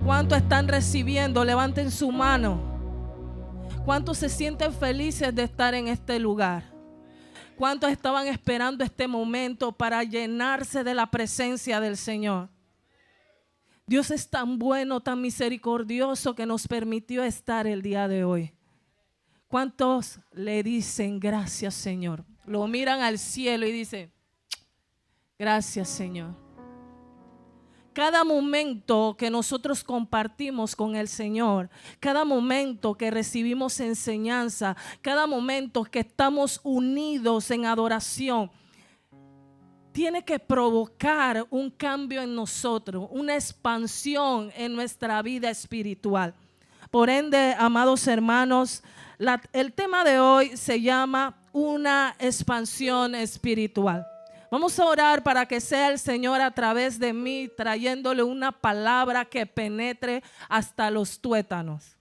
¿Cuántos están recibiendo? Levanten su mano. ¿Cuántos se sienten felices de estar en este lugar? ¿Cuántos estaban esperando este momento para llenarse de la presencia del Señor? Dios es tan bueno, tan misericordioso que nos permitió estar el día de hoy. ¿Cuántos le dicen gracias, Señor? Lo miran al cielo y dicen, gracias, Señor. Cada momento que nosotros compartimos con el Señor, cada momento que recibimos enseñanza, cada momento que estamos unidos en adoración, tiene que provocar un cambio en nosotros, una expansión en nuestra vida espiritual. Por ende, amados hermanos, el tema de hoy se llama una expansión espiritual. Vamos a orar para que sea el Señor a través de mí trayéndole una palabra que penetre hasta los tuétanos.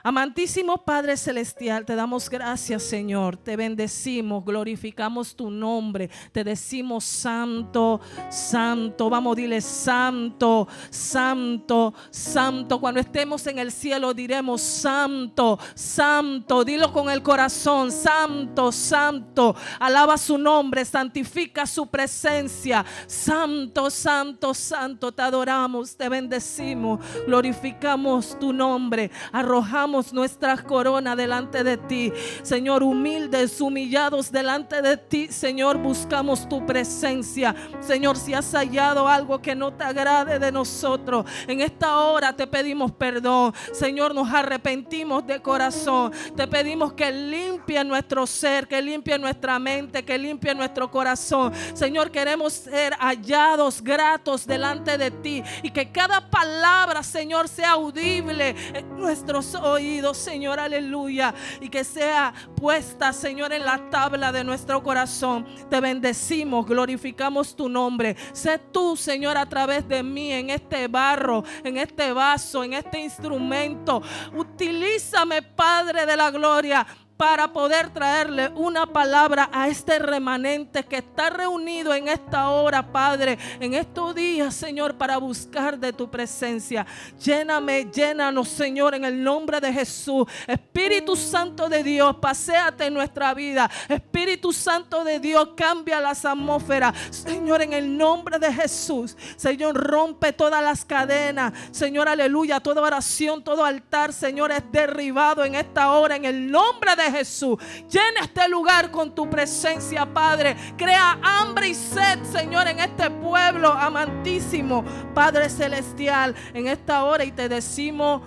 Amantísimo Padre Celestial, te damos gracias, Señor, te bendecimos, glorificamos tu nombre, te decimos santo, santo, vamos, dile santo, santo, santo. Cuando estemos en el cielo diremos santo, santo, dilo con el corazón, santo, santo, alaba su nombre, santifica su presencia, santo, santo, santo, te adoramos, te bendecimos, glorificamos tu nombre, arrojamos nuestras coronas delante de ti, Señor, humildes, humillados delante de ti, Señor, buscamos tu presencia. Señor, si has hallado algo que no te agrade de nosotros, en esta hora te pedimos perdón, Señor, nos arrepentimos de corazón, te pedimos que limpie nuestro ser, que limpie nuestra mente, que limpie nuestro corazón. Señor, queremos ser hallados gratos delante de ti y que cada palabra, Señor, sea audible en nuestros oídos, Señor, aleluya, y que sea puesta, Señor, en la tabla de nuestro corazón. Te bendecimos, glorificamos tu nombre. Sé tú, Señor, a través de mí, en este barro, en este vaso, en este instrumento. Utilízame, Padre de la gloria, para poder traerle una palabra a este remanente que está reunido en esta hora, Padre, en estos días, Señor, para buscar de tu presencia. Lléname, llénanos, Señor, en el nombre de Jesús. Espíritu Santo de Dios, paséate en nuestra vida. Espíritu Santo de Dios, cambia las atmósferas, Señor, en el nombre de Jesús. Señor, rompe todas las cadenas, Señor, aleluya. Toda oración, todo altar, Señor, es derribado en esta hora, en el nombre de Jesús. Llena este lugar con tu presencia, Padre. Crea hambre y sed, Señor, en este pueblo amantísimo, Padre celestial, en esta hora, y te decimos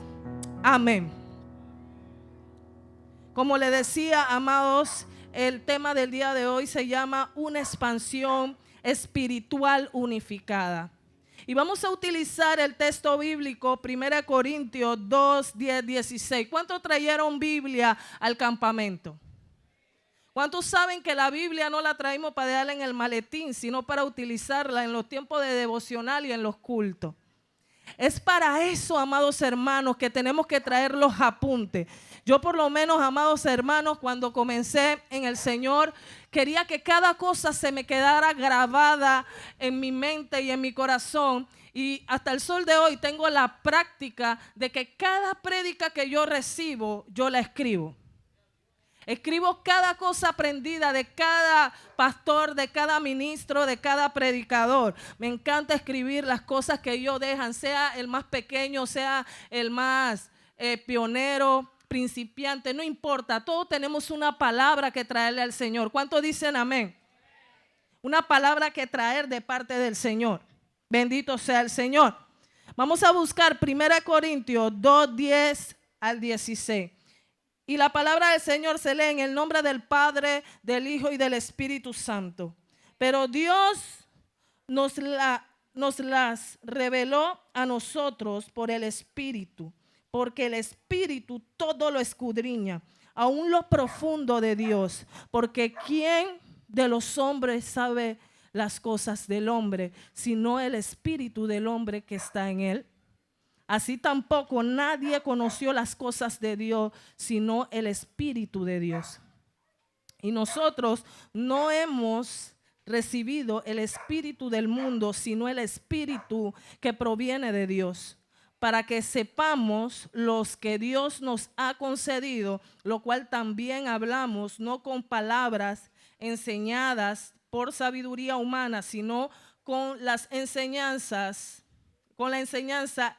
amén. Como le decía, amados, el tema del día de hoy se llama una expansión espiritual unificada. Y vamos a utilizar el texto bíblico 1 Corintios 2, 10, 16. ¿Cuántos trajeron Biblia al campamento? ¿Cuántos saben que la Biblia no la traímos para dejarla en el maletín, sino para utilizarla en los tiempos de devocional y en los cultos? Es para eso, amados hermanos, que tenemos que traer los apuntes. Yo por lo menos, amados hermanos, cuando comencé en el Señor, quería que cada cosa se me quedara grabada en mi mente y en mi corazón. Y hasta el sol de hoy tengo la práctica de que cada prédica que yo recibo, yo la escribo. Escribo cada cosa aprendida de cada pastor, de cada ministro, de cada predicador. Me encanta escribir las cosas que ellos dejan, sea el más pequeño, sea el más pionero, principiante, no importa. Todos tenemos una palabra que traerle al Señor. ¿Cuántos dicen amén? Una palabra que traer de parte del Señor. Bendito sea el Señor. Vamos a buscar 1 Corintios 2, 10 al 16. Y la palabra del Señor se lee en el nombre del Padre, del Hijo y del Espíritu Santo. Pero Dios nos las reveló a nosotros por el Espíritu, porque el Espíritu todo lo escudriña, aún lo profundo de Dios. Porque ¿quién de los hombres sabe las cosas del hombre, sino el Espíritu del hombre que está en él? Así tampoco nadie conoció las cosas de Dios, sino el Espíritu de Dios. Y nosotros no hemos recibido el espíritu del mundo, sino el Espíritu que proviene de Dios, para que sepamos los que Dios nos ha concedido, lo cual también hablamos, no con palabras enseñadas por sabiduría humana, sino con la enseñanza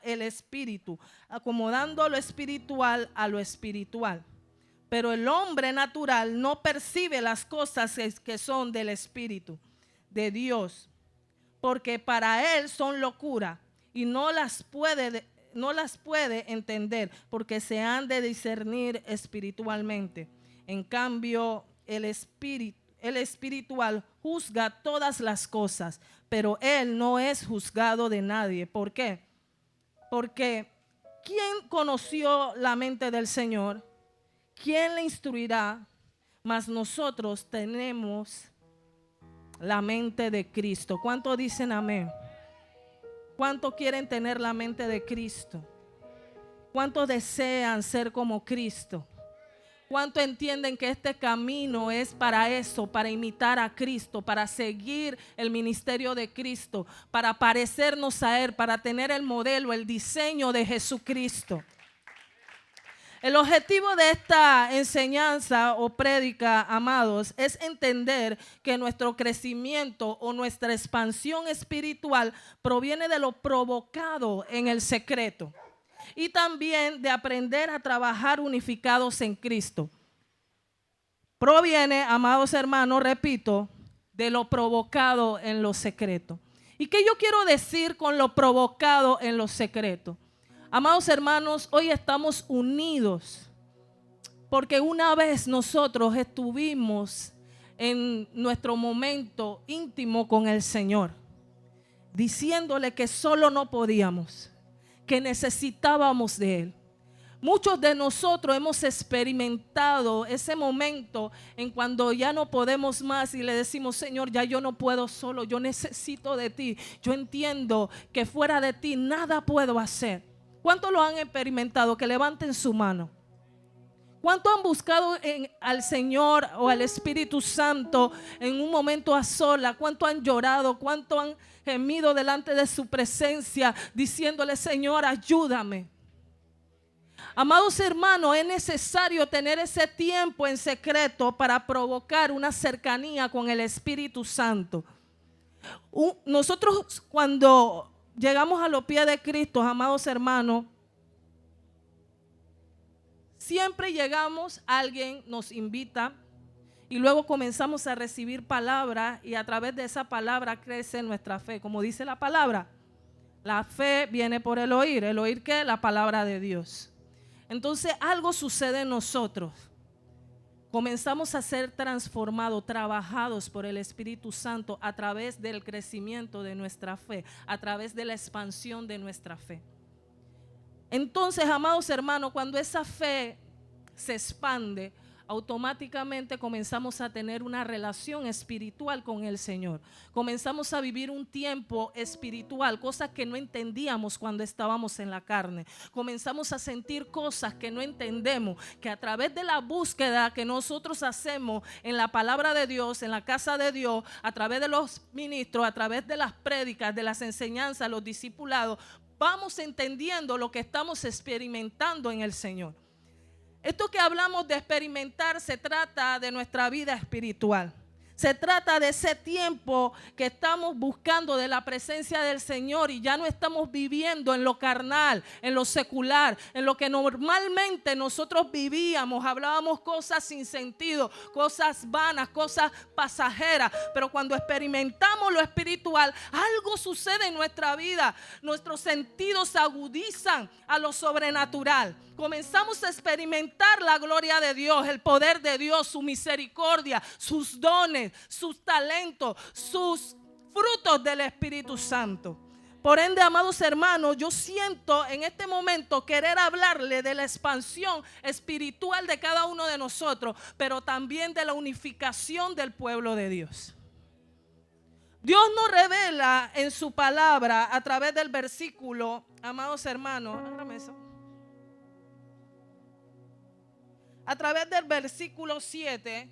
el Espíritu, acomodando lo espiritual a lo espiritual. Pero el hombre natural no percibe las cosas que son del Espíritu de Dios, porque para él son locura y no las puede entender, porque se han de discernir espiritualmente. En cambio, el espiritual juzga todas las cosas, pero él no es juzgado de nadie. ¿Por qué? Porque ¿quién conoció la mente del Señor? ¿Quién le instruirá? Mas nosotros tenemos la mente de Cristo. ¿Cuántos dicen amén? ¿Cuántos quieren tener la mente de Cristo? ¿Cuántos desean ser como Cristo? ¿Cuántos entienden que este camino es para eso, para imitar a Cristo, para seguir el ministerio de Cristo, para parecernos a Él, para tener el modelo, el diseño de Jesucristo? El objetivo de esta enseñanza o prédica, amados, es entender que nuestro crecimiento o nuestra expansión espiritual proviene de lo provocado en el secreto y también de aprender a trabajar unificados en Cristo. Proviene, amados hermanos, repito, de lo provocado en lo secreto. ¿Y qué yo quiero decir con lo provocado en lo secreto? Amados hermanos, hoy estamos unidos porque una vez nosotros estuvimos en nuestro momento íntimo con el Señor, diciéndole que solo no podíamos, que necesitábamos de Él. Muchos de nosotros hemos experimentado ese momento en cuando ya no podemos más y le decimos: Señor, ya yo no puedo solo, yo necesito de ti. Yo entiendo que fuera de ti nada puedo hacer. ¿Cuántos lo han experimentado? Que levanten su mano. ¿Cuántos han buscado al Señor o al Espíritu Santo en un momento a solas? ¿Cuántos han llorado? ¿Cuántos han gemido delante de su presencia diciéndole: Señor, ayúdame? Amados hermanos, es necesario tener ese tiempo en secreto para provocar una cercanía con el Espíritu Santo. Nosotros cuando llegamos a los pies de Cristo, amados hermanos, siempre llegamos, alguien nos invita y luego comenzamos a recibir palabra y a través de esa palabra crece nuestra fe. Como dice la palabra, la fe viene por el oír ¿qué? La palabra de Dios. Entonces algo sucede en nosotros. Comenzamos a ser transformados, trabajados por el Espíritu Santo a través del crecimiento de nuestra fe, a través de la expansión de nuestra fe. Entonces, amados hermanos, cuando esa fe se expande, automáticamente comenzamos a tener una relación espiritual con el Señor. Comenzamos a vivir un tiempo espiritual, cosas que no entendíamos cuando estábamos en la carne. Comenzamos a sentir cosas que no entendemos, que a través de la búsqueda que nosotros hacemos en la palabra de Dios, en la casa de Dios, a través de los ministros, a través de las prédicas, de las enseñanzas, los discipulados, vamos entendiendo lo que estamos experimentando en el Señor. Esto que hablamos de experimentar se trata de nuestra vida espiritual. Se trata de ese tiempo que estamos buscando de la presencia del Señor y ya no estamos viviendo en lo carnal, en lo secular, en lo que normalmente nosotros vivíamos. Hablábamos cosas sin sentido, cosas vanas, cosas pasajeras. Pero cuando experimentamos lo espiritual, algo sucede en nuestra vida. Nuestros sentidos se agudizan a lo sobrenatural. Comenzamos a experimentar la gloria de Dios, el poder de Dios, su misericordia, sus dones, sus talentos, sus frutos del Espíritu Santo. Por ende, amados hermanos, yo siento en este momento querer hablarle de la expansión espiritual de cada uno de nosotros, pero también de la unificación del pueblo de Dios. Dios nos revela en su palabra a través del versículo, amados hermanos, a través del versículo 7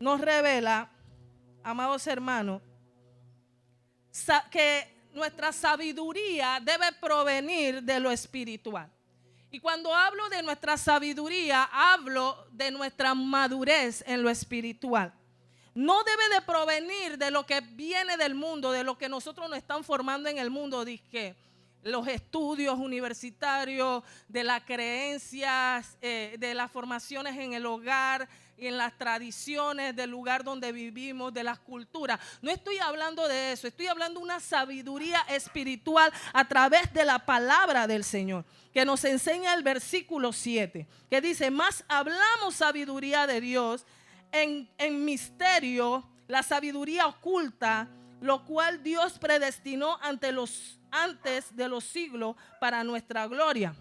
nos revela, amados hermanos, que nuestra sabiduría debe provenir de lo espiritual. Y cuando hablo de nuestra sabiduría, hablo de nuestra madurez en lo espiritual. No debe de provenir de lo que viene del mundo, de lo que nosotros nos están formando en el mundo, dizque los estudios universitarios, de las creencias, de las formaciones en el hogar y en las tradiciones del lugar donde vivimos, de las culturas. No estoy hablando de eso, estoy hablando de una sabiduría espiritual a través de la palabra del Señor, que nos enseña el versículo 7, que dice: más hablamos sabiduría de Dios en misterio, la sabiduría oculta, lo cual Dios predestinó antes de los siglos para nuestra gloria.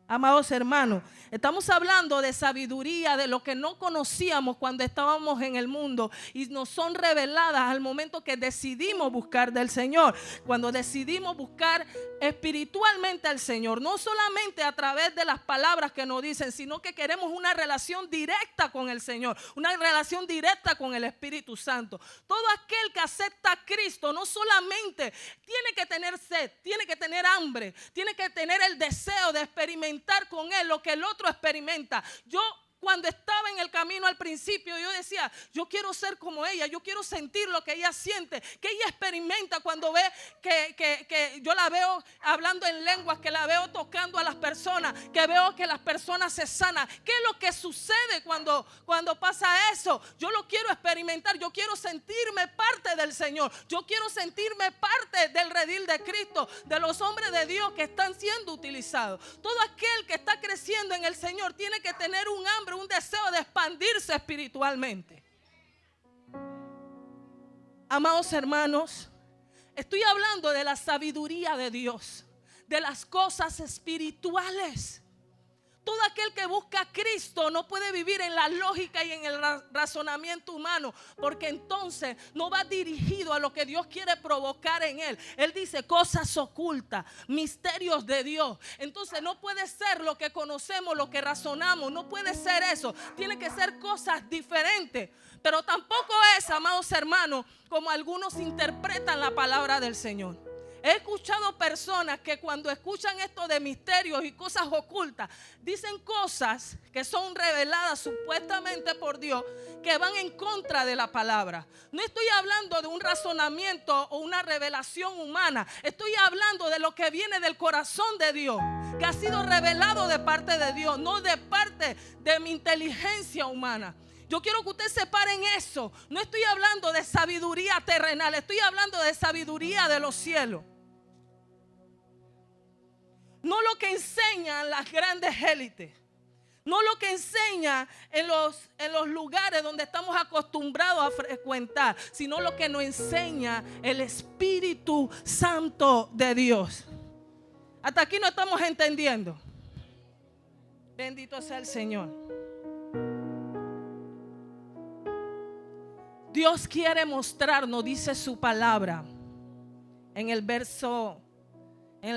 Amados hermanos, estamos hablando de sabiduría, de lo que no conocíamos cuando estábamos en el mundo y nos son reveladas al momento que decidimos buscar del Señor. Cuando decidimos buscar espiritualmente al Señor, no solamente a través de las palabras que nos dicen, sino que queremos una relación directa con el Señor, una relación directa con el Espíritu Santo. Todo aquel que acepta a Cristo no solamente tiene que tener sed, tiene que tener hambre, tiene que tener el deseo de experimentar con él lo que el otro experimenta. Yo, cuando estaba en el camino al principio, yo decía: yo quiero ser como ella, yo quiero sentir lo que ella siente, que ella experimenta cuando ve que yo la veo hablando en lenguas, que la veo tocando a las personas, que veo que las personas se sanan. ¿Qué es lo que sucede cuando pasa eso? Yo lo quiero experimentar, yo quiero sentirme parte del Señor, yo quiero sentirme parte del redil de Cristo, de los hombres de Dios que están siendo utilizados. Todo aquel que está creciendo en el Señor tiene que tener un hambre, un deseo de expandirse espiritualmente. Amados hermanos, estoy hablando de la sabiduría de Dios, de las cosas espirituales. Todo aquel que busca a Cristo no puede vivir en la lógica y en el razonamiento humano, porque entonces no va dirigido a lo que Dios quiere provocar en él. Él dice cosas ocultas, misterios de Dios. Entonces no puede ser lo que conocemos, lo que razonamos, no puede ser eso. Tiene que ser cosas diferentes. Pero tampoco es, amados hermanos, como algunos interpretan la palabra del Señor. He escuchado personas que cuando escuchan esto de misterios y cosas ocultas, dicen cosas que son reveladas supuestamente por Dios, que van en contra de la palabra. No estoy hablando de un razonamiento o una revelación humana. Estoy hablando de lo que viene del corazón de Dios, que ha sido revelado de parte de Dios, no de parte de mi inteligencia humana. Yo quiero que usted se pare en eso. No estoy hablando de sabiduría terrenal, estoy hablando de sabiduría de los cielos. No lo que enseñan las grandes élites, no lo que enseña en los lugares donde estamos acostumbrados a frecuentar, sino lo que nos enseña el Espíritu Santo de Dios. Hasta aquí no estamos entendiendo. Bendito sea el Señor. Dios quiere mostrarnos, dice su palabra, en el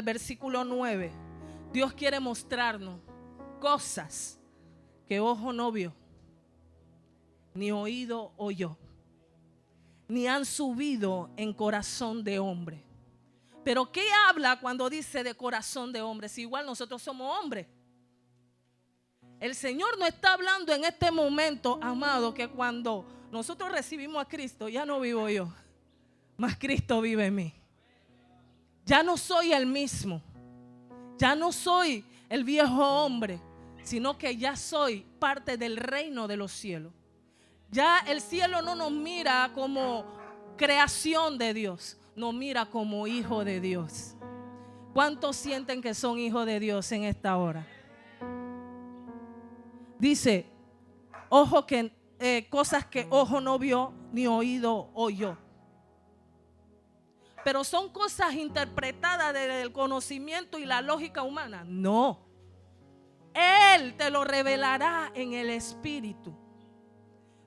versículo 9, Dios quiere mostrarnos cosas que ojo no vio, ni oído oyó, ni han subido en corazón de hombre. Pero ¿qué habla cuando dice de corazón de hombre? Si igual nosotros somos hombres. El Señor no está hablando en este momento, amado, que cuando nosotros recibimos a Cristo, ya no vivo yo, mas Cristo vive en mí. Ya no soy el mismo, ya no soy el viejo hombre, sino que ya soy parte del reino de los cielos. Ya el cielo no nos mira como creación de Dios, nos mira como hijo de Dios. ¿Cuántos sienten que son hijos de Dios en esta hora? Dice, cosas que ojo no vio ni oído oyó. Pero son cosas interpretadas desde el conocimiento y la lógica humana. No. Él te lo revelará en el Espíritu.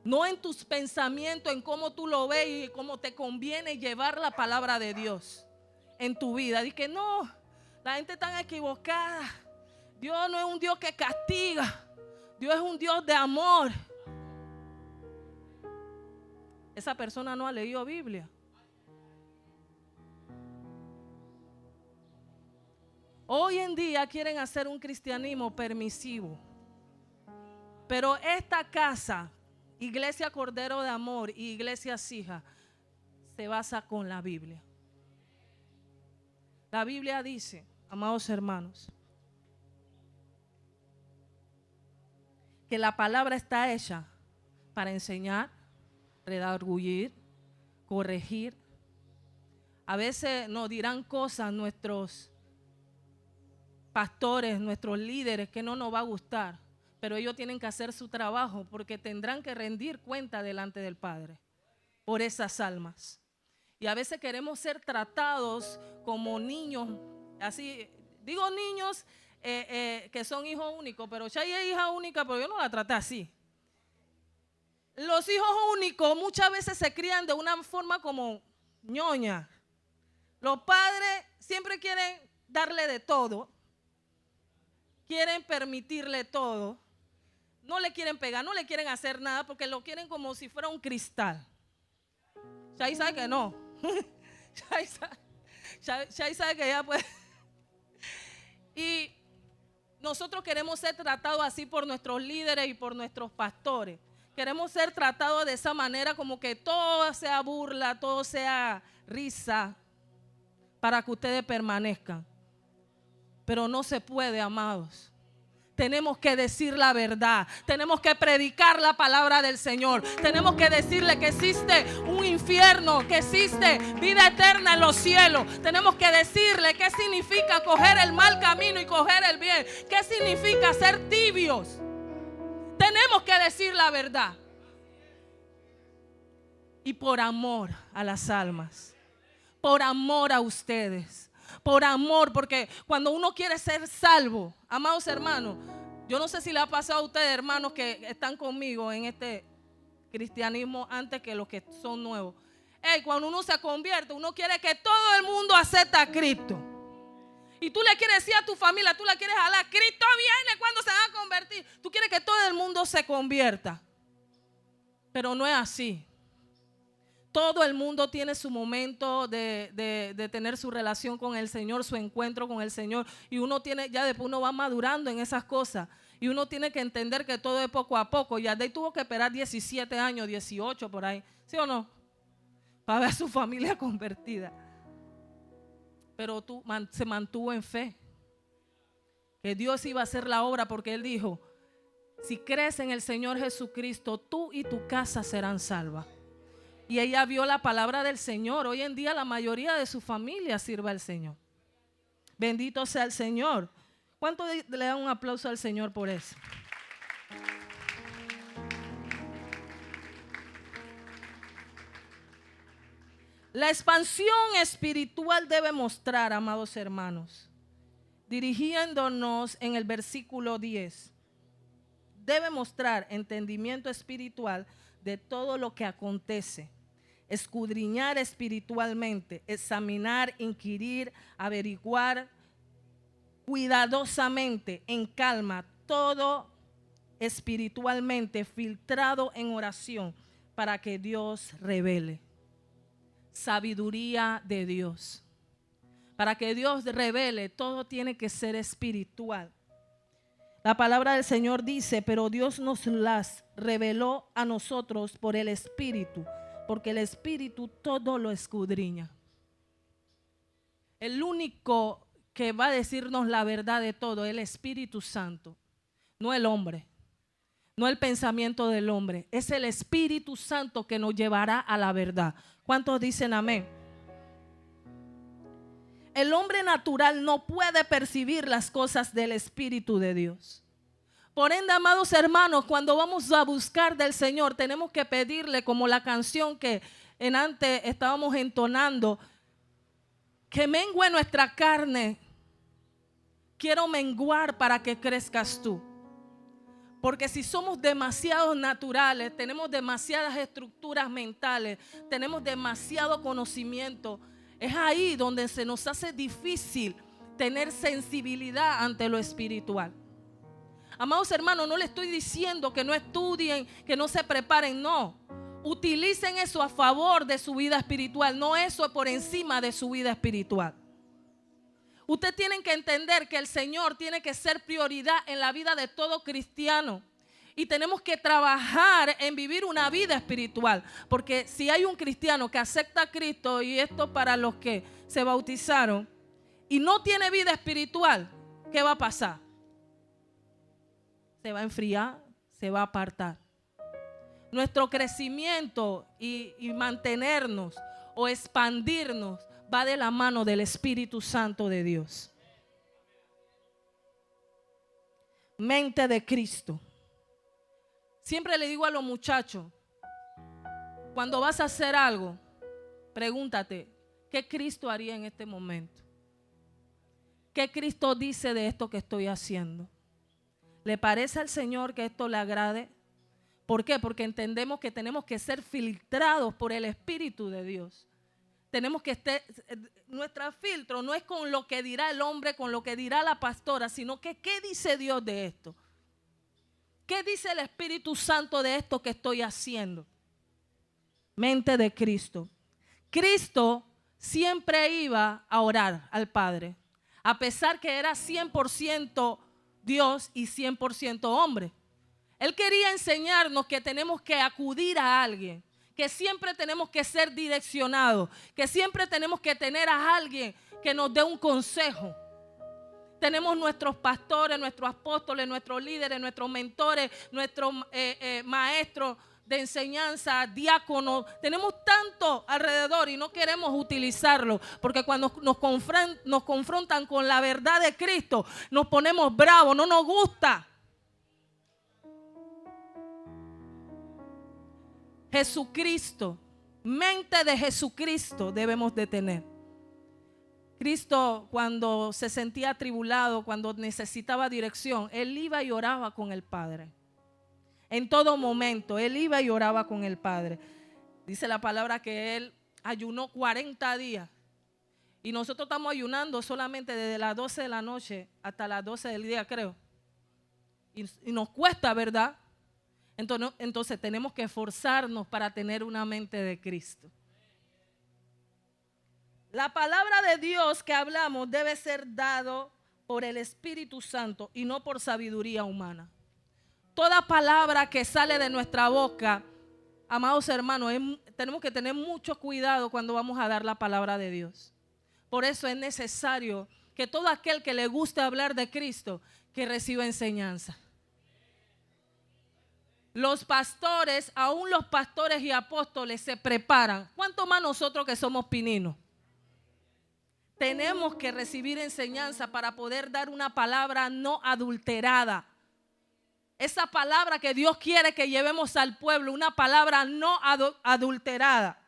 No en tus pensamientos, en cómo tú lo ves y cómo te conviene llevar la palabra de Dios en tu vida. Dice que no, la gente está equivocada. Dios no es un Dios que castiga. Dios es un Dios de amor. Esa persona no ha leído Biblia. Hoy en día quieren hacer un cristianismo permisivo. Pero esta casa, Iglesia Cordero de Amor y Iglesia Sija, se basa con la Biblia. La Biblia dice, amados hermanos, que la palabra está hecha para enseñar, redarguir, corregir. A veces nos dirán cosas nuestros pastores, nuestros líderes, que no nos va a gustar, pero ellos tienen que hacer su trabajo porque tendrán que rendir cuenta delante del Padre por esas almas. Y a veces queremos ser tratados como niños, así, digo niños que son hijos únicos, pero Chay es hija única, pero yo no la traté así. Los hijos únicos muchas veces se crían de una forma como ñoña. Los padres siempre quieren darle de todo, quieren permitirle todo, no le quieren pegar, no le quieren hacer nada porque lo quieren como si fuera un cristal. Chay sabe que no. Chay sabe que ya puede. Y nosotros queremos ser tratados así por nuestros líderes y por nuestros pastores. Queremos ser tratados de esa manera, como que todo sea burla, todo sea risa, para que ustedes permanezcan. Pero no se puede, amados. Tenemos que decir la verdad. Tenemos que predicar la palabra del Señor. Tenemos que decirle que existe un infierno, que existe vida eterna en los cielos. Tenemos que decirle qué significa coger el mal camino y coger el bien. ¿Qué significa ser tibios? Tenemos que decir la verdad. Y por amor a las almas, por amor a ustedes, por amor, porque cuando uno quiere ser salvo, amados hermanos, yo no sé si le ha pasado a ustedes, hermanos, que están conmigo en este cristianismo antes que los que son nuevos. Cuando uno se convierte, uno quiere que todo el mundo acepte a Cristo. Y tú le quieres decir a tu familia, tú le quieres jalar, Cristo viene cuando se va a convertir. Tú quieres que todo el mundo se convierta. Pero no es así. Todo el mundo tiene su momento de tener su relación con el Señor, su encuentro con el Señor. Y uno tiene, ya después uno va madurando en esas cosas. Y uno tiene que entender que todo es poco a poco. Y Adey tuvo que esperar 17 años, 18 por ahí. ¿Sí o no? Para ver a su familia convertida. Pero se mantuvo en fe. Que Dios iba a hacer la obra porque Él dijo, si crees en el Señor Jesucristo, tú y tu casa serán salvas. Y ella vio la palabra del Señor. Hoy en día la mayoría de su familia sirve al Señor. Bendito sea el Señor. ¿Cuánto le dan un aplauso al Señor por eso? La expansión espiritual debe mostrar, amados hermanos, dirigiéndonos en el versículo 10, debe mostrar entendimiento espiritual de todo lo que acontece. Escudriñar espiritualmente, examinar, inquirir, averiguar cuidadosamente, en calma, todo espiritualmente filtrado en oración para que Dios revele. Sabiduría de Dios. Para que Dios revele, todo tiene que ser espiritual. La palabra del Señor dice, pero Dios nos las reveló a nosotros por el Espíritu, porque el Espíritu todo lo escudriña. El único que va a decirnos la verdad de todo es el Espíritu Santo, no el hombre, no el pensamiento del hombre. Es el Espíritu Santo que nos llevará a la verdad. ¿Cuántos dicen amén? El hombre natural no puede percibir las cosas del Espíritu de Dios. Por ende, amados hermanos, cuando vamos a buscar del Señor, tenemos que pedirle, como la canción que en antes estábamos entonando, que mengue nuestra carne. Quiero menguar para que crezcas tú. Porque si somos demasiado naturales, tenemos demasiadas estructuras mentales, tenemos demasiado conocimiento, es ahí donde se nos hace difícil tener sensibilidad ante lo espiritual. Amados hermanos, no le estoy diciendo que no estudien, que no se preparen, no. Utilicen eso a favor de su vida espiritual, no eso por encima de su vida espiritual. Usted tiene que entender que el Señor tiene que ser prioridad en la vida de todo cristiano. Y tenemos que trabajar en vivir una vida espiritual. Porque si hay un cristiano que acepta a Cristo, y esto para los que se bautizaron, y no tiene vida espiritual, ¿qué va a pasar? Se va a enfriar, se va a apartar. Nuestro crecimiento y mantenernos o expandirnos va de la mano del Espíritu Santo de Dios. Mente de Cristo. Siempre le digo a los muchachos, cuando vas a hacer algo, pregúntate, ¿qué Cristo haría en este momento? ¿Qué Cristo dice de esto que estoy haciendo? ¿Le parece al Señor que esto le agrade? ¿Por qué? Porque entendemos que tenemos que ser filtrados por el Espíritu de Dios. Tenemos que estar, nuestro filtro no es con lo que dirá el hombre, con lo que dirá la pastora, sino que ¿qué dice Dios de esto? ¿Qué dice el Espíritu Santo de esto que estoy haciendo? Mente de Cristo. Cristo siempre iba a orar al Padre, a pesar que era 100% Dios y 100% hombre. Él quería enseñarnos que tenemos que acudir a alguien, que siempre tenemos que ser direccionados, que siempre tenemos que tener a alguien que nos dé un consejo. Tenemos nuestros pastores, nuestros apóstoles, nuestros líderes, nuestros mentores, nuestros maestros de enseñanza, diáconos. Tenemos tanto alrededor y no queremos utilizarlo, porque cuando nos confrontan con la verdad de Cristo, nos ponemos bravos, no nos gusta. Jesucristo, mente de Jesucristo debemos de tener. Cristo, cuando se sentía atribulado, cuando necesitaba dirección, Él iba y oraba con el Padre. En todo momento, Él iba y oraba con el Padre. Dice la palabra que Él ayunó 40 días. Y nosotros estamos ayunando solamente desde las 12 de la noche hasta las 12 del día, creo. Y nos cuesta, ¿verdad? Entonces tenemos que esforzarnos para tener una mente de Cristo. La palabra de Dios que hablamos debe ser dado por el Espíritu Santo y no por sabiduría humana. Toda palabra que sale de nuestra boca, amados hermanos, tenemos que tener mucho cuidado cuando vamos a dar la palabra de Dios. Por eso es necesario que todo aquel que le guste hablar de Cristo, que reciba enseñanza. Los pastores, aún los pastores y apóstoles se preparan. ¿Cuánto más nosotros que somos pininos? Tenemos que recibir enseñanza para poder dar una palabra no adulterada. Esa palabra que Dios quiere que llevemos al pueblo, una palabra no adulterada.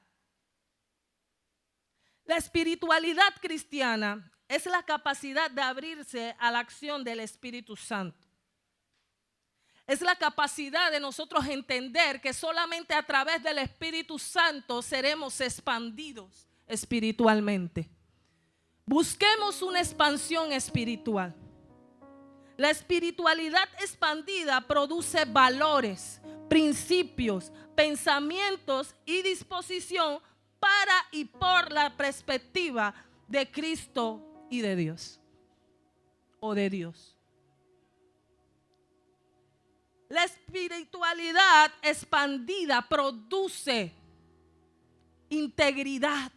La espiritualidad cristiana es la capacidad de abrirse a la acción del Espíritu Santo. Es la capacidad de nosotros entender que solamente a través del Espíritu Santo seremos expandidos espiritualmente. Busquemos una expansión espiritual. La espiritualidad expandida produce valores, principios, pensamientos y disposición para y por la perspectiva de Cristo y de Dios. O de Dios. La espiritualidad expandida produce integridad,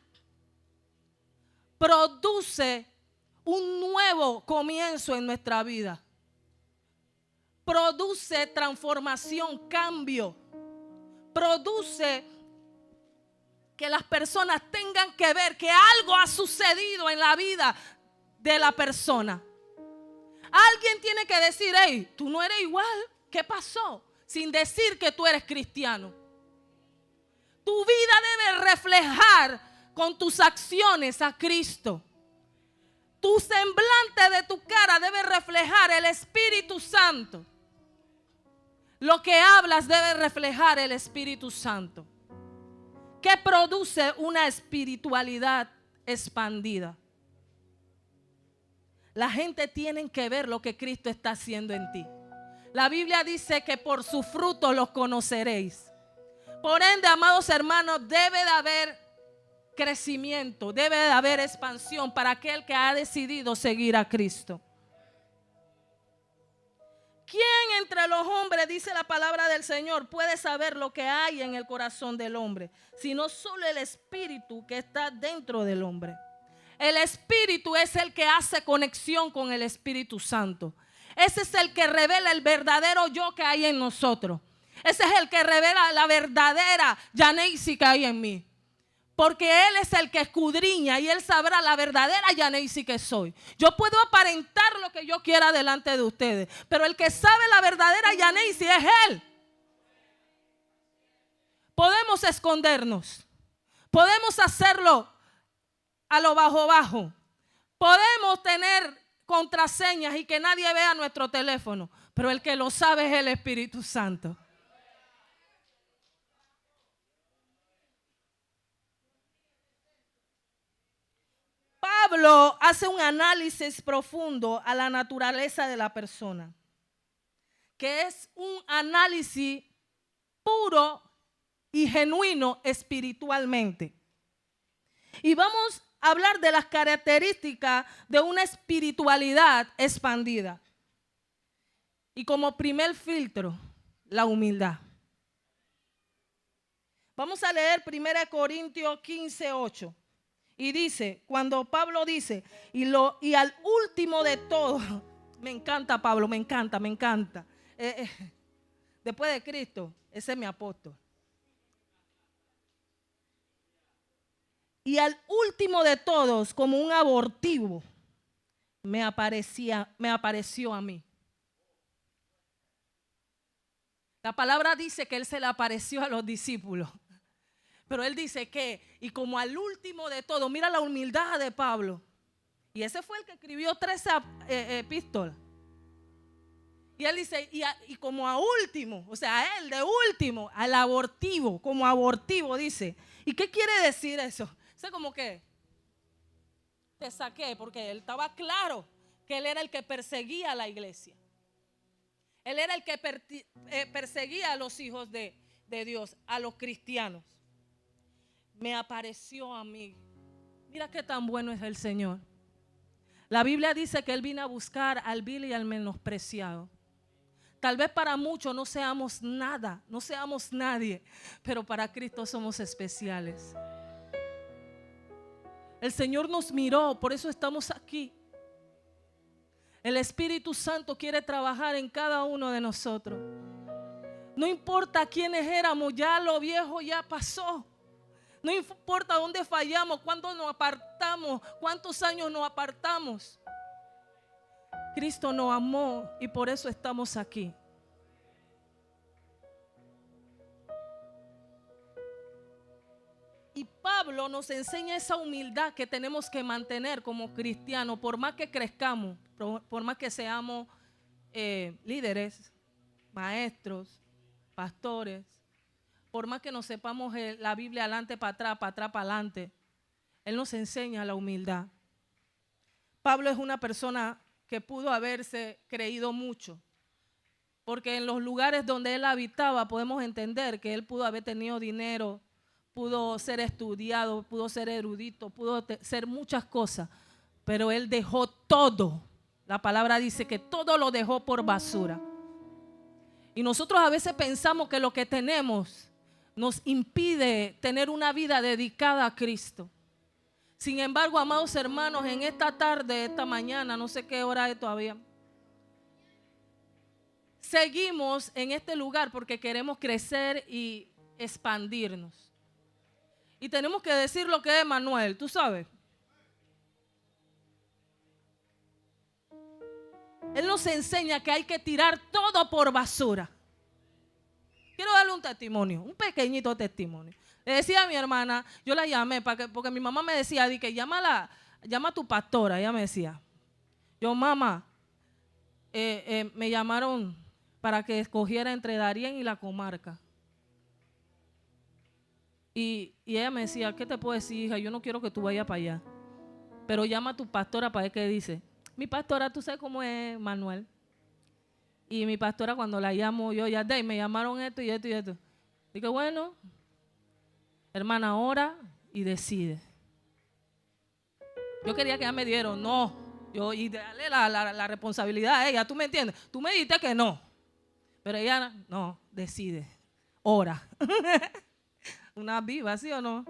produce un nuevo comienzo en nuestra vida, produce transformación, cambio, produce que las personas tengan que ver que algo ha sucedido en la vida de la persona. Alguien tiene que decir, hey, tú no eres igual. ¿Qué pasó? Sin decir que tú eres cristiano. Tu vida debe reflejar con tus acciones a Cristo. Tu semblante de tu cara debe reflejar el Espíritu Santo. Lo que hablas debe reflejar el Espíritu Santo. ¿Qué produce una espiritualidad expandida? La gente tiene que ver lo que Cristo está haciendo en ti. La Biblia dice que por su fruto los conoceréis. Por ende, amados hermanos, debe de haber crecimiento, debe de haber expansión para aquel que ha decidido seguir a Cristo. ¿Quién entre los hombres, dice la palabra del Señor, puede saber lo que hay en el corazón del hombre? Sino solo el espíritu que está dentro del hombre. El espíritu es el que hace conexión con el Espíritu Santo. Ese es el que revela el verdadero yo que hay en nosotros. Ese es el que revela la verdadera Yaneisi que hay en mí. Porque Él es el que escudriña y Él sabrá la verdadera Yaneisi que soy. Yo puedo aparentar lo que yo quiera delante de ustedes, pero el que sabe la verdadera Yaneisi es Él. Podemos escondernos, podemos hacerlo a lo bajo, podemos tener contraseñas y que nadie vea nuestro teléfono, pero el que lo sabe es el Espíritu Santo. Pablo hace un análisis profundo a la naturaleza de la persona, que es un análisis puro y genuino espiritualmente. Y vamos a hablar de las características de una espiritualidad expandida. Y como primer filtro, la humildad. Vamos a leer 1 Corintios 15:8. Y dice, cuando Pablo dice, y al último de todo, me encanta Pablo, me encanta. Después de Cristo, ese es mi apóstol. Y al último de todos, como un abortivo, me apareció a mí. La palabra dice que Él se le apareció a los discípulos. Pero Él dice que, y como al último de todo, mira la humildad de Pablo. Y ese fue el que escribió 13 epístolas. Y Él dice, y como a último, o sea, a Él de último, al abortivo, como abortivo dice. ¿Y qué quiere decir eso? O como que te saqué, porque Él estaba claro que Él era el que perseguía a la iglesia. Él era el que perseguía a los hijos de Dios, a los cristianos. Me apareció a mí. Mira qué tan bueno es el Señor. La Biblia dice que Él vino a buscar al vil y al menospreciado. Tal vez para muchos no seamos nada, no seamos nadie, pero para Cristo somos especiales. El Señor nos miró, por eso estamos aquí. El Espíritu Santo quiere trabajar en cada uno de nosotros. No importa quiénes éramos, ya lo viejo ya pasó. No importa dónde fallamos, cuándo nos apartamos, cuántos años nos apartamos. Cristo nos amó y por eso estamos aquí. Y Pablo nos enseña esa humildad que tenemos que mantener como cristianos, por más que crezcamos, por más que seamos líderes, maestros, pastores, por más que nos sepamos la Biblia adelante para atrás para adelante, Él nos enseña la humildad. Pablo es una persona que pudo haberse creído mucho, porque en los lugares donde él habitaba podemos entender que él pudo haber tenido dinero, pudo ser estudiado, pudo ser erudito, pudo ser muchas cosas, pero él dejó todo. La palabra dice que todo lo dejó por basura. Y nosotros a veces pensamos que lo que tenemos nos impide tener una vida dedicada a Cristo. Sin embargo, amados hermanos, en esta tarde, esta mañana, no sé qué hora es todavía, seguimos en este lugar porque queremos crecer y expandirnos. Y tenemos que decir lo que es Manuel, tú sabes. Él nos enseña que hay que tirar todo por basura. Quiero darle un testimonio, un pequeñito testimonio. Le decía a mi hermana, yo la llamé porque mi mamá me decía, que llama a tu pastora. Ella me decía, yo mamá, me llamaron para que escogiera entre Darién y la comarca. Y ella me decía, ¿qué te puedo decir, hija? Yo no quiero que tú vayas para allá, pero llama a tu pastora para ver qué dice. Mi pastora, tú sabes cómo es Manuel. Y mi pastora, cuando la llamo, yo ya me llamaron esto y esto y esto. Dije, bueno, hermana, ora y decide. Yo quería que ella me diera, no. Y darle la responsabilidad a ella, ¿tú me entiendes? Tú me dijiste que no. Pero ella no, decide. Ora. Una viva, ¿sí o no?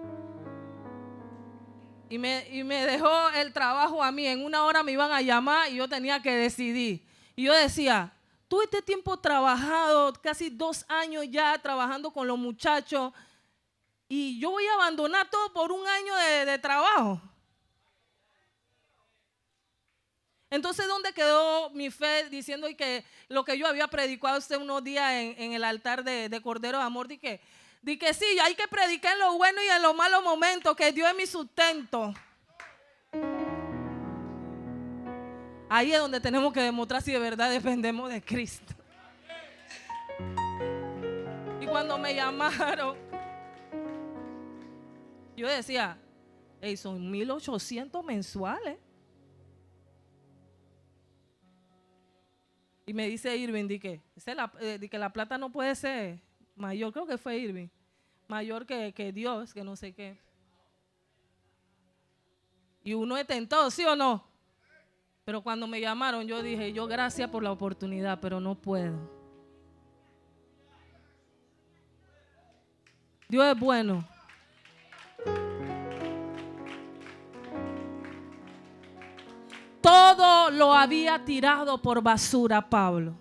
Y me dejó el trabajo a mí. En una hora me iban a llamar y yo tenía que decidir. Y yo decía, tú este tiempo trabajado, casi 2 años ya trabajando con los muchachos, y yo voy a abandonar todo por 1 año de trabajo. Entonces, ¿dónde quedó mi fe diciendo que lo que yo había predicado hace unos días en el altar de Cordero de Amor? Di que sí, hay que predicar en lo bueno y en los malos momentos, que Dios es mi sustento. Ahí es donde tenemos que demostrar si de verdad dependemos de Cristo. Y cuando me llamaron, yo decía, hey, son 1,800 mensuales. Y me dice Irving, di que la plata no puede ser mayor, creo que fue Irving, mayor que Dios, que no sé qué. Y uno es tentado, ¿sí o no? Pero cuando me llamaron, yo dije, yo gracias por la oportunidad, pero no puedo. Dios es bueno. Todo lo había tirado por basura Pablo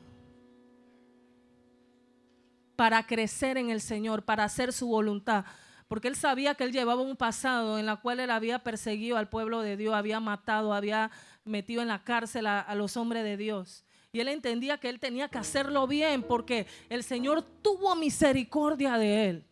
para crecer en el Señor, para hacer su voluntad. Porque él sabía que él llevaba un pasado en la cual él había perseguido al pueblo de Dios, había matado, había metido en la cárcel a los hombres de Dios. Y él entendía que él tenía que hacerlo bien porque el Señor tuvo misericordia de él.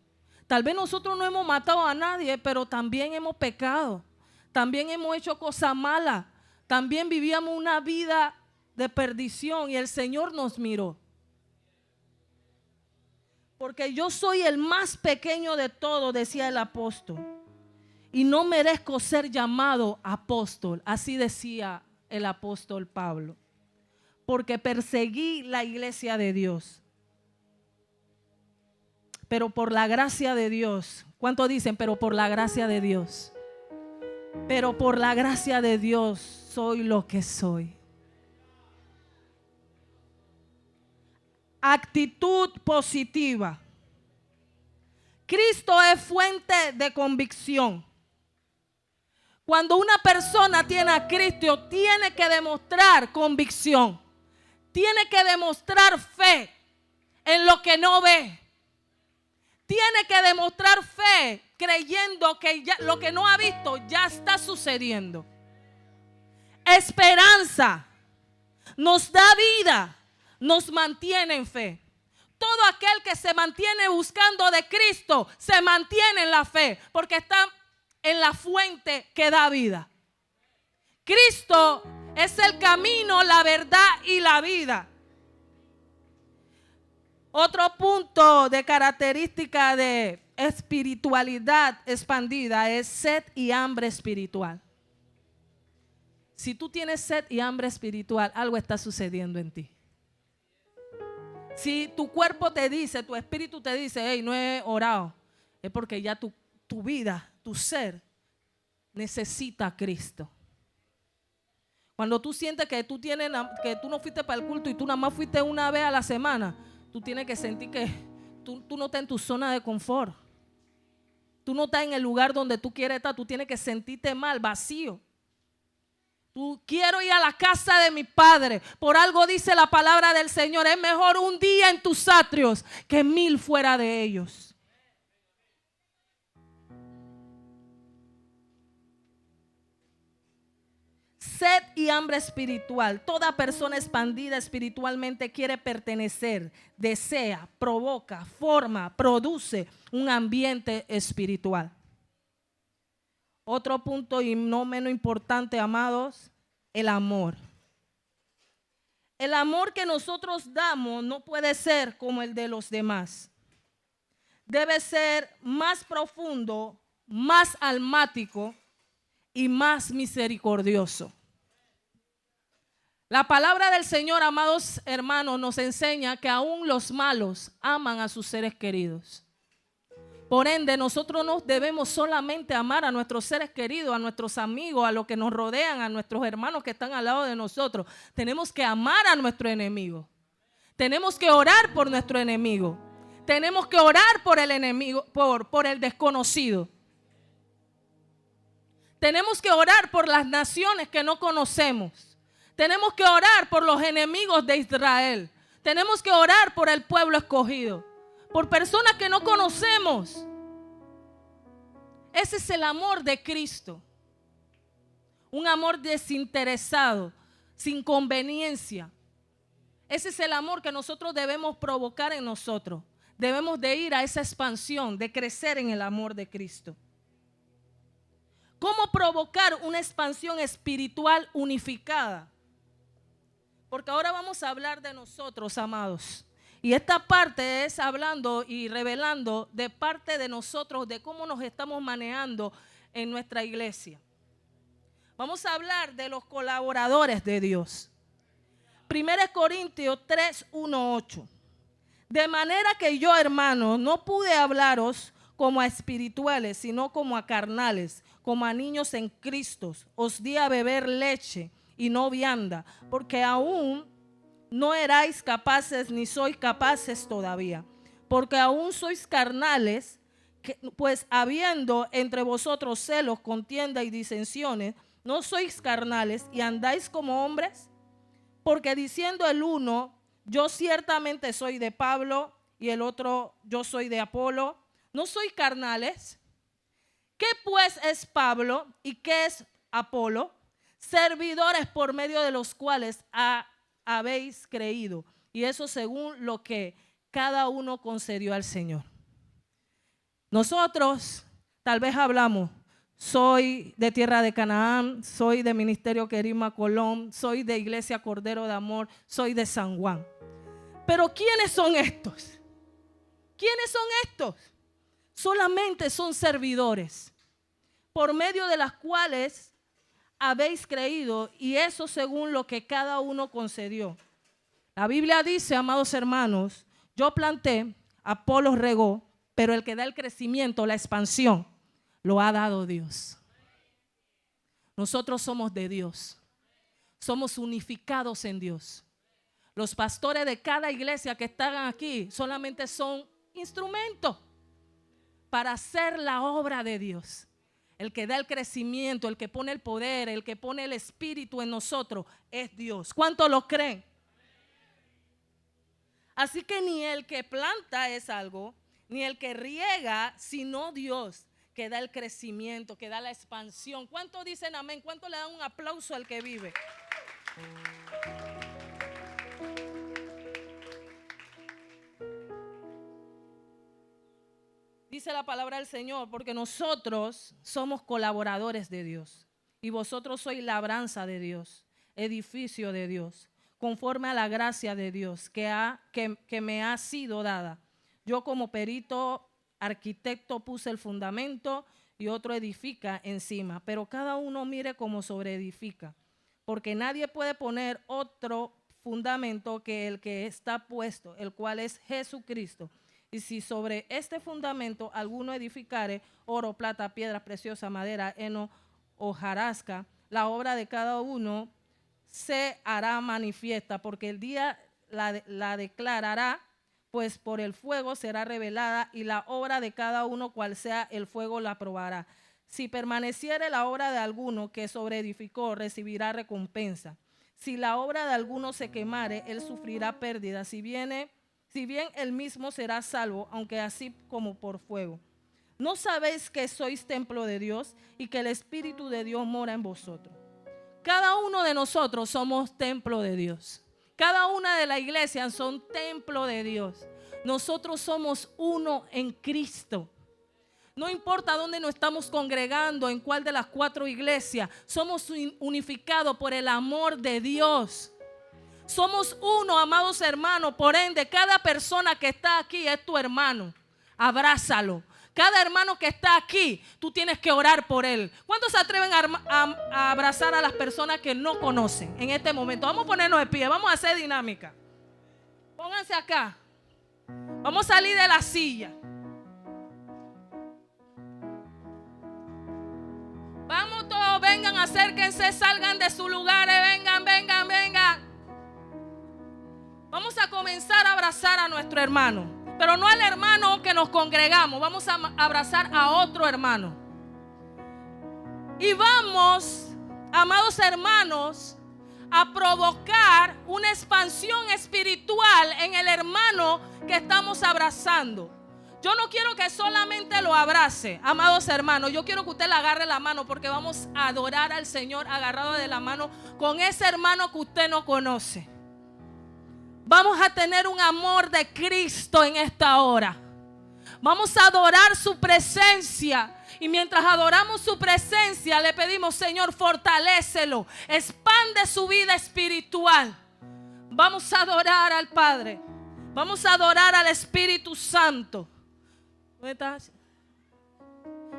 Tal vez nosotros no hemos matado a nadie, pero también hemos pecado. También hemos hecho cosas malas. También vivíamos una vida de perdición y el Señor nos miró. Porque yo soy el más pequeño de todos, decía el apóstol, y no merezco ser llamado apóstol. Así decía el apóstol Pablo. Porque perseguí la iglesia de Dios. Pero por la gracia de Dios. ¿Cuánto dicen? Pero por la gracia de Dios. Pero por la gracia de Dios soy lo que soy. Actitud positiva. Cristo es fuente de convicción. Cuando una persona tiene a Cristo, tiene que demostrar convicción. Tiene que demostrar fe en lo que no ve. Tiene que demostrar fe creyendo que ya, lo que no ha visto ya está sucediendo. Esperanza nos da vida, nos mantiene en fe. Todo aquel que se mantiene buscando de Cristo se mantiene en la fe porque está en la fuente que da vida. Cristo es el camino, la verdad y la vida. Otro punto de característica de espiritualidad expandida es sed y hambre espiritual. Si tú tienes sed y hambre espiritual, algo está sucediendo en ti. Si tu cuerpo te dice, tu espíritu te dice, hey, no he orado, es porque ya tu vida, tu ser, necesita a Cristo. Cuando tú sientes que tú no fuiste para el culto y tú nada más fuiste una vez a la semana, tú tienes que sentir que tú no estás en tu zona de confort. Tú no estás en el lugar donde tú quieres estar. Tú tienes que sentirte mal, vacío. Tú quiero ir a la casa de mi padre. Por algo dice la palabra del Señor. Es mejor un día en tus atrios que 1000 fuera de ellos. Sed y hambre espiritual. Toda persona expandida espiritualmente quiere pertenecer, desea, provoca, forma, produce un ambiente espiritual. Otro punto y no menos importante, amados, el amor. El amor que nosotros damos no puede ser como el de los demás. Debe ser más profundo, más almático y más misericordioso. La palabra del Señor, amados hermanos, nos enseña que aún los malos aman a sus seres queridos. Por ende, nosotros no debemos solamente amar a nuestros seres queridos, a nuestros amigos, a los que nos rodean, a nuestros hermanos que están al lado de nosotros. Tenemos que amar a nuestro enemigo. Tenemos que orar por nuestro enemigo. Tenemos que orar por el enemigo, por el desconocido. Tenemos que orar por las naciones que no conocemos. Tenemos que orar por los enemigos de Israel. Tenemos que orar por el pueblo escogido, por personas que no conocemos. Ese es el amor de Cristo. Un amor desinteresado, sin conveniencia. Ese es el amor que nosotros debemos provocar en nosotros. Debemos de ir a esa expansión, de crecer en el amor de Cristo. ¿Cómo provocar una expansión espiritual unificada? Porque ahora vamos a hablar de nosotros, amados. Y esta parte es hablando y revelando de parte de nosotros, de cómo nos estamos manejando en nuestra iglesia. Vamos a hablar de los colaboradores de Dios. 1 Corintios 3, 1, 8. De manera que yo, hermanos, no pude hablaros como a espirituales, sino como a carnales, como a niños en Cristo. Os di a beber leche y no vianda, porque aún no erais capaces ni sois capaces todavía, porque aún sois carnales, pues habiendo entre vosotros celos, contienda y disensiones, no sois carnales y andáis como hombres. Porque diciendo el uno, yo ciertamente soy de Pablo, y el otro, yo soy de Apolo, ¿no sois carnales? ¿Qué pues es Pablo y qué es Apolo? Servidores por medio de los cuales habéis creído, y eso según lo que cada uno concedió al Señor. Nosotros tal vez hablamos, soy de Tierra de Canaán, soy de Ministerio Querigma Colón, soy de Iglesia Cordero de Amor, soy de San Juan. Pero ¿quiénes son estos? ¿Quiénes son estos? Solamente son servidores, por medio de las cuales habéis creído, y eso según lo que cada uno concedió. La Biblia dice, amados hermanos, yo planté, Apolos regó, pero el que da el crecimiento, la expansión, lo ha dado Dios. Nosotros somos de Dios. Somos unificados en Dios. Los pastores de cada iglesia que están aquí solamente son instrumentos para hacer la obra de Dios. El que da el crecimiento, el que pone el poder, el que pone el espíritu en nosotros es Dios. ¿Cuántos lo creen? Así que ni el que planta es algo, ni el que riega, sino Dios, que da el crecimiento, que da la expansión. ¿Cuántos dicen amén? ¿Cuántos le dan un aplauso al que vive? Dice la palabra del Señor, porque nosotros somos colaboradores de Dios y vosotros sois labranza de Dios, edificio de Dios, conforme a la gracia de Dios que me ha sido dada. Yo como perito arquitecto puse el fundamento y otro edifica encima, pero cada uno mire cómo sobreedifica, porque nadie puede poner otro fundamento que el que está puesto, el cual es Jesucristo. Y si sobre este fundamento alguno edificare oro, plata, piedra preciosa, madera, heno o hojarasca, la obra de cada uno se hará manifiesta, porque el día la declarará, pues por el fuego será revelada, y la obra de cada uno, cual sea el fuego, la probará. Si permaneciere la obra de alguno que sobreedificó, recibirá recompensa. Si la obra de alguno se quemare, él sufrirá pérdida. Si bien él mismo será salvo, aunque así como por fuego. ¿No sabéis que sois templo de Dios y que el Espíritu de Dios mora en vosotros? Cada uno de nosotros somos templo de Dios. Cada una de las iglesias son templo de Dios. Nosotros somos uno en Cristo. No importa dónde nos estamos congregando, en cuál de las 4 iglesias, somos unificados por el amor de Dios. Somos uno, amados hermanos. Por ende, cada persona que está aquí es tu hermano. Abrázalo. Cada hermano que está aquí, tú tienes que orar por él. ¿Cuántos se atreven a abrazar a las personas que no conocen en este momento? Vamos a ponernos de pie, vamos a hacer dinámica. Pónganse acá. Vamos a salir de la silla. vengan, acérquense, salgan de sus lugares, vengan, vengan, vengan. Vamos a comenzar a abrazar a nuestro hermano, pero no al hermano que nos congregamos, vamos a abrazar a otro hermano. Y vamos, amados hermanos, a provocar una expansión espiritual en el hermano que estamos abrazando. Yo no quiero que solamente lo abrace, amados hermanos. Yo quiero que usted le agarre la mano, porque vamos a adorar al Señor agarrado de la mano con ese hermano que usted no conoce. Vamos a tener un amor de Cristo en esta hora. Vamos a adorar su presencia. Y mientras adoramos su presencia, le pedimos: Señor, fortalécelo, expande su vida espiritual. Vamos a adorar al Padre. Vamos a adorar al Espíritu Santo. ¿Dónde estás?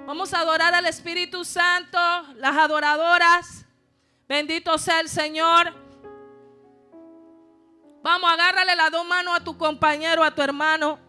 Vamos a adorar al Espíritu Santo, las adoradoras. Bendito sea el Señor. Vamos, agárrale las dos manos a tu compañero, a tu hermano.